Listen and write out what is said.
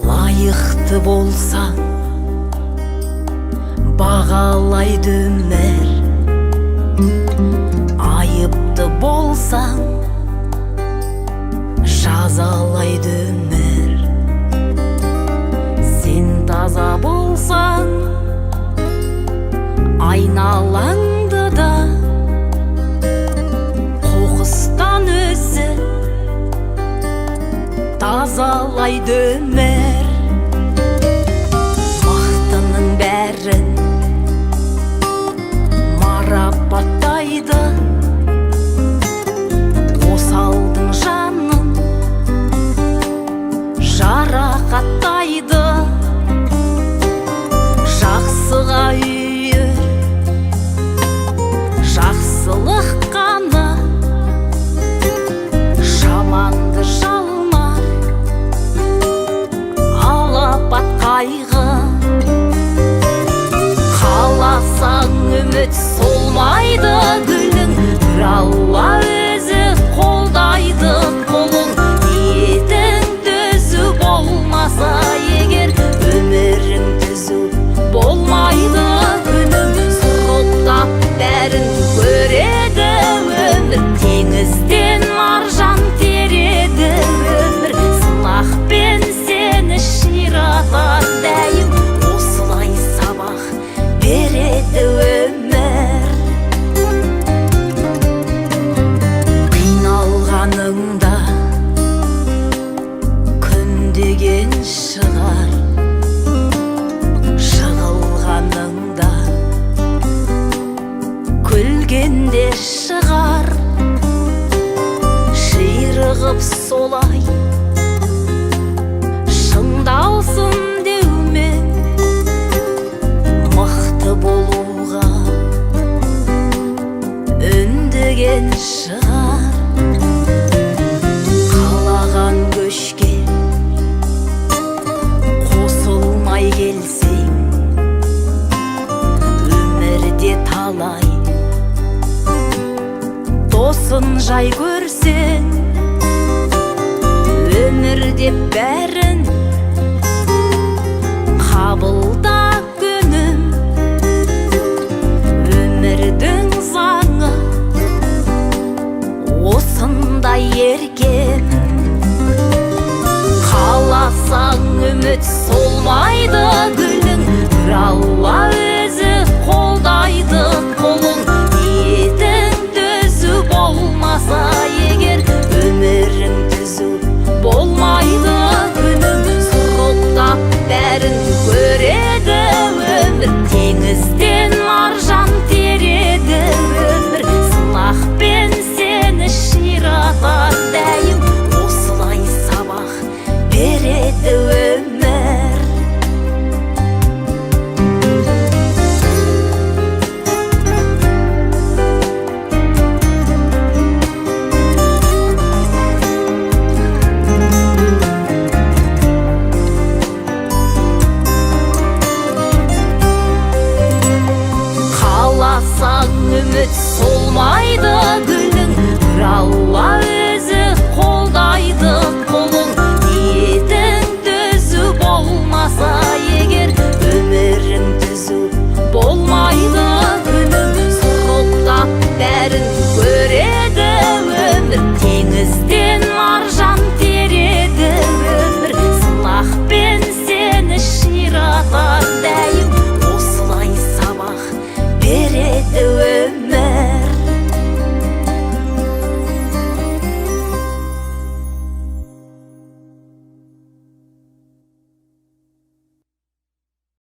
Layıқты болсаң бағалайды өмір, айыпты болсаң жазалайды өмір. Сен таза болсаң айналаңды да қоқыстан өзі тазалайды өмір. Мақтының бәрін марапаттайды, осалдың жанын жарақаттайды. Жақсыға үйір, жақсылық қаны, жаманды жалмар, алапат қайғы. Қаласаң үміт солмайды гүлің, бір Алла өзі қолдайды қолың. Ниетің түзу болмаса егер, өмірің түзу болмайды күнім. Сұрыптап бәрін көреді өмір, теңізден маржан тереді өмір. Сынақпен сені ширатар дәйім, осылай сабақ береді өмір. Қиналғаныңда күн деген шығар, жығылғаныңда күлгенде шығар. Ширығып солай шыңдалсын деумен, мықты болуға үндеген шығар. Қалаған көшке қосылмай келсең, өмірде талай досын жай көрсең, өмірде бәрін қабылда күнім. Өмірдің заңы осындай еркем. Қаласаң үміт солмайды